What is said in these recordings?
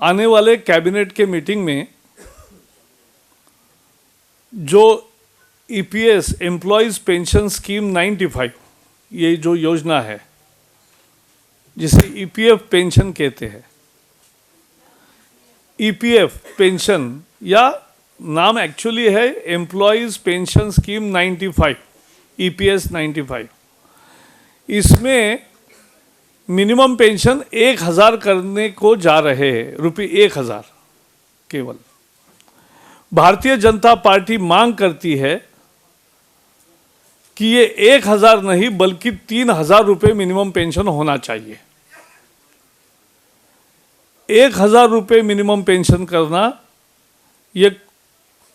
आने वाले कैबिनेट के मीटिंग में जो ईपीएस एम्प्लॉयज पेंशन स्कीम 95 ये जो योजना है जिसे ईपीएफ पेंशन कहते हैं, ईपीएफ पेंशन या नाम एक्चुअली है एम्प्लॉयज पेंशन स्कीम 95 ईपीएस 95। इसमें मिनिमम पेंशन 1000 करने को जा रहे हैं, ₹1000 केवल। भारतीय जनता पार्टी मांग करती है कि ये 1000 नहीं बल्कि 3000 रुपये मिनिमम पेंशन होना चाहिए। 1000 रुपये मिनिमम पेंशन करना ये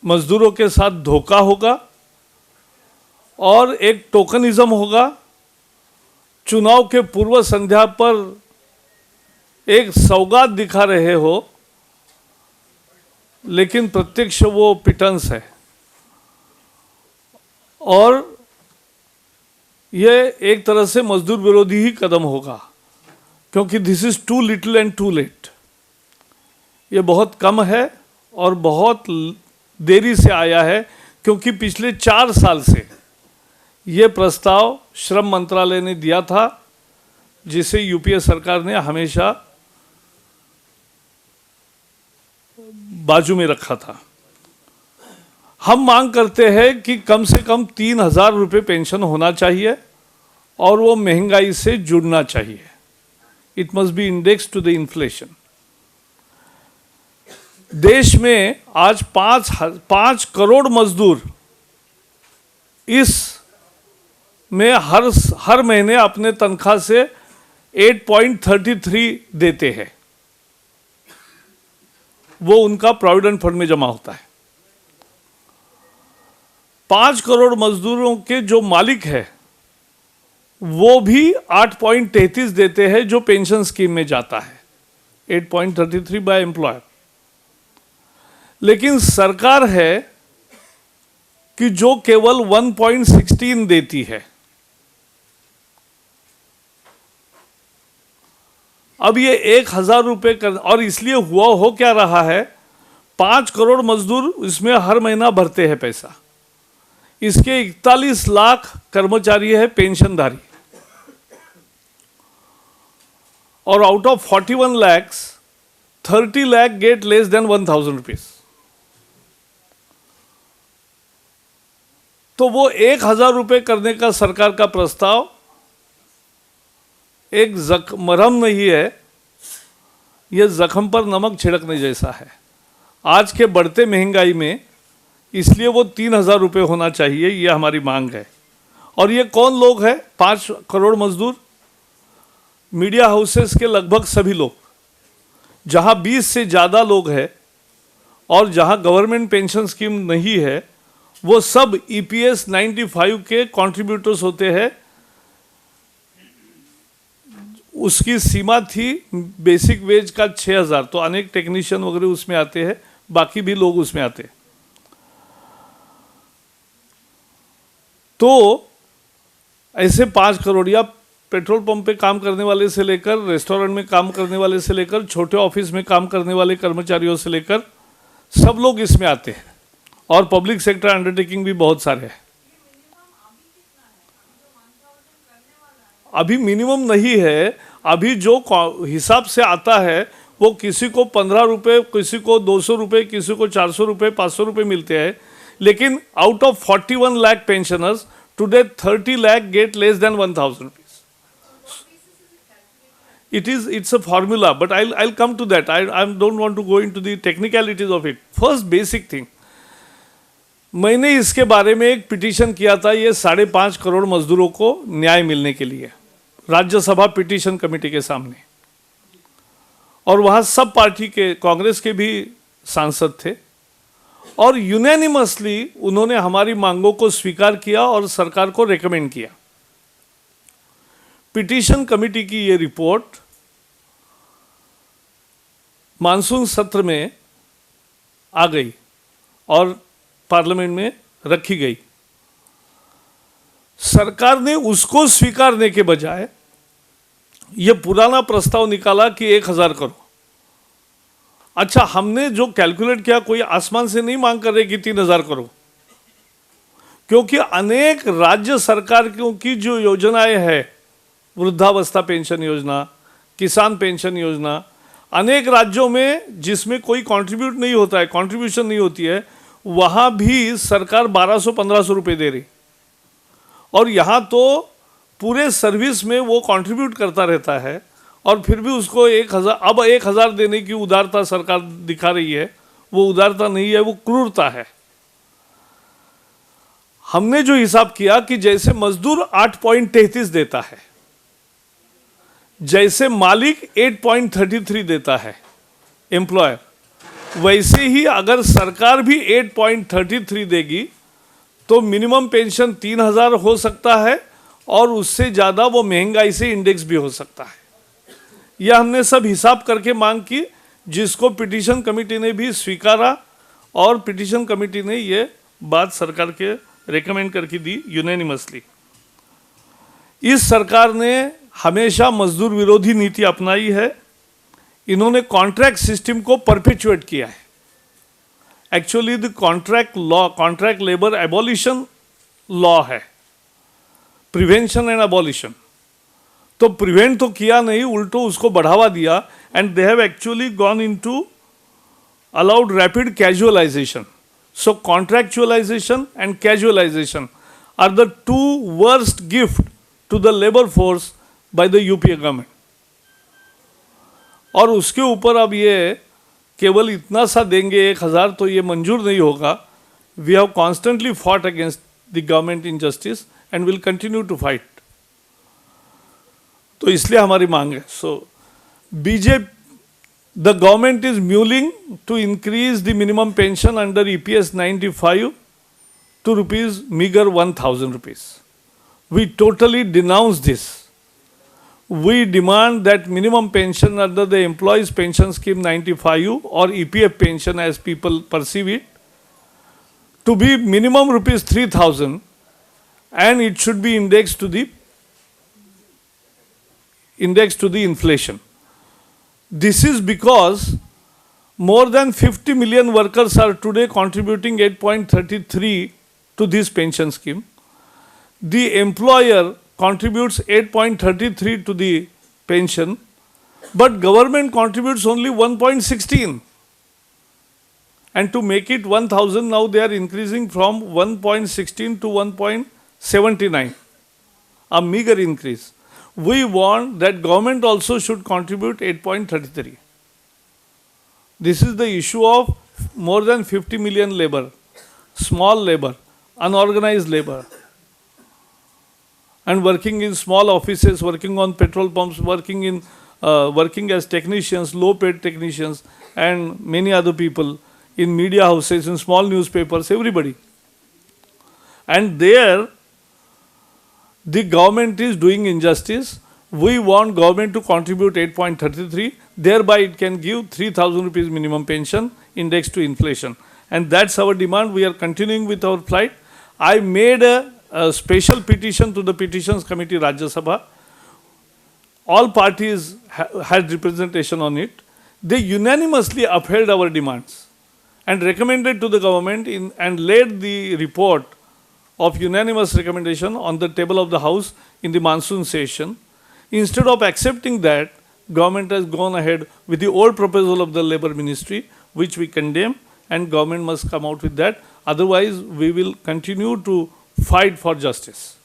मजदूरों के साथ धोखा होगा और एक टोकनिज्म होगा। चुनाव के पूर्व संध्या पर एक सौगात दिखा रहे हो, लेकिन प्रत्यक्ष वो पिटन्स है। और ये एक तरह से मजदूर विरोधी ही कदम होगा, क्योंकि this is too little and too late. ये बहुत कम है और बहुत देरी से आया है, क्योंकि पिछले 4 साल से ये प्रस्ताव श्रम मंत्रालय ने दिया था, जिसे यूपीए सरकार ने हमेशा बाजू में रखा था। हम मांग करते हैं कि कम से कम 3000 रुपये पेंशन होना चाहिए और वो महंगाई से जुड़ना चाहिए। It must be index to the inflation. देश में आज 5 करोड़ मजदूर इस में हर महीने अपने तनख्वाह से 8.33 देते हैं। वो उनका प्रोविडेंट फंड में जमा होता है। 5 करोड़ मजदूरों के जो मालिक है वो भी 8.33 देते हैं, जो पेंशन स्कीम में जाता है, 8.33 बाय एम्प्लॉयर। लेकिन सरकार है कि जो केवल 1.16 देती है। अब ये 1000 रुपये कर, और इसलिए हो क्या रहा है, 5 करोड़ मजदूर इसमें हर महीना भरते हैं पैसा। इसके 41 लाख कर्मचारी है पेंशनधारी, और out of 41 lakhs 30 lakh get less than 1000 rupees. तो वो 1000 रुपये करने का सरकार का प्रस्ताव एक मरहम नहीं है, यह जख्म पर नमक छिड़कने जैसा है आज के बढ़ते महंगाई में। इसलिए वो 3000 रुपये होना चाहिए, ये हमारी मांग है। और ये कौन लोग हैं? 5 करोड़ मजदूर, मीडिया हाउसेस के लगभग सभी लोग। जहां 20 से ज़्यादा लोग हैं और जहां गवर्नमेंट पेंशन स्कीम नहीं है, वो सब ईपीएस 95 के कंट्रीब्यूटर्स होते हैं। उसकी सीमा थी बेसिक वेज का 6000, तो अनेक टेक्नीशियन वगैरह उसमें आते हैं, बाकी भी लोग उसमें आते हैं। तो ऐसे 5 करोड़, या पेट्रोल पंप पे काम करने वाले से लेकर, रेस्टोरेंट में काम करने वाले से लेकर, छोटे ऑफिस में काम करने वाले कर्मचारियों से लेकर सब लोग इसमें आते हैं। और पब्लिक सेक्टर अंडरटेकिंग भी बहुत सारे हैं। अभी मिनिमम नहीं है, अभी जो हिसाब से आता है वो किसी को 15 रुपये, किसी को 200 रुपये, किसी को 400 रुपये, 500 रुपये मिलते हैं। लेकिन out of 41 lakh pensioners today 30 lakh get less than 1000 rupees. It's a formula, but I'll come to that. I don't want to go into the technicalities of it. First basic thing, मैंने इसके बारे में एक पिटीशन किया था, ये 5.5 करोड़ मजदूरों को न्याय मिलने के लिए, राज्यसभा पिटीशन कमेटी के सामने। और वहाँ सब पार्टी के, कांग्रेस के भी सांसद थे, और यूनैनिमसली उन्होंने हमारी मांगों को स्वीकार किया और सरकार को रेकमेंड किया। पिटीशन कमेटी की ये रिपोर्ट मानसून सत्र में आ गई और पार्लियामेंट में रखी गई। सरकार ने उसको स्वीकारने के बजाय ये पुराना प्रस्ताव निकाला कि 1000 करो। अच्छा, हमने जो कैलकुलेट किया, कोई आसमान से नहीं मांग कर रहे कि 3,000 करो, क्योंकि अनेक राज्य सरकार की जो योजनाएं हैं, वृद्धावस्था पेंशन योजना, किसान पेंशन योजना, अनेक राज्यों में जिसमें कोई कंट्रीब्यूट नहीं होता है, कंट्रीब्यूशन नहीं होती है, वहाँ भी सरकार 1,200-1,500 रुपये दे रही। और यहाँ तो पूरे सर्विस में वो कंट्रीब्यूट करता रहता है और फिर भी उसको 1,000, अब 1,000 देने की उदारता सरकार दिखा रही है। वो उदारता नहीं है, वो क्रूरता है। हमने जो हिसाब किया कि जैसे मजदूर 8.33 देता है, जैसे मालिक 8.33 देता है एम्प्लॉयर, वैसे ही अगर सरकार भी 8.33 देगी तो मिनिमम पेंशन 3,000 हो सकता है और उससे ज़्यादा वो महंगाई से इंडेक्स भी हो सकता है। यह हमने सब हिसाब करके मांग की, जिसको पिटीशन कमेटी ने भी स्वीकारा और पिटीशन कमेटी ने ये बात सरकार के रेकमेंड करके दी यूनानिमसली। इस सरकार ने हमेशा मजदूर विरोधी नीति अपनाई है। इन्होंने कॉन्ट्रैक्ट सिस्टम को परपेचुएट किया है। Actually the contract law, contract labour abolition law है, प्रिवेंशन एंड एबॉलिशन। तो प्रिवेंट तो किया नहीं, उल्टो उसको बढ़ावा दिया। And they have actually gone into allowed rapid casualisation. So contractualisation and casualisation are the two worst gift to the labour force by the UPA government. और उसके ऊपर अब ये केवल इतना सा देंगे 1,000, तो ये मंजूर नहीं होगा। We have constantly fought against the government injustice and will continue to fight. तो इसलिए हमारी मांग है। So BJP, the government is mulling to increase the minimum pension under EPS 95 to rupees meager 1,000 rupees. We totally denounce this. We demand that minimum pension under the Employees Pension Scheme 95 or EPF pension as people perceive it to be minimum rupees 3,000, and it should be indexed to the inflation. This is because more than 50 million workers are today contributing 8.33 to this pension scheme. The employer contributes 8.33 to the pension, but government contributes only 1.16. And to make it 1,000, now they are increasing from 1.16 to 1.79, a meager increase. We want that government also should contribute 8.33. This is the issue of more than 50 million labor, small labor, unorganized labor, and working in small offices, working on petrol pumps, working as technicians, low-paid technicians, and many other people in media houses, in small newspapers, everybody. And there, the government is doing injustice. We want government to contribute 8.33. Thereby, it can give 3,000 rupees minimum pension indexed to inflation. And that's our demand. We are continuing with our plight. I made a special petition to the Petitions Committee, Rajya Sabha. All parties had representation on it. They unanimously upheld our demands and recommended to the government and laid the report of unanimous recommendation on the table of the House in the monsoon session. Instead of accepting that, government has gone ahead with the old proposal of the Labour Ministry, which we condemn, and government must come out with that. Otherwise, we will continue to fight for justice.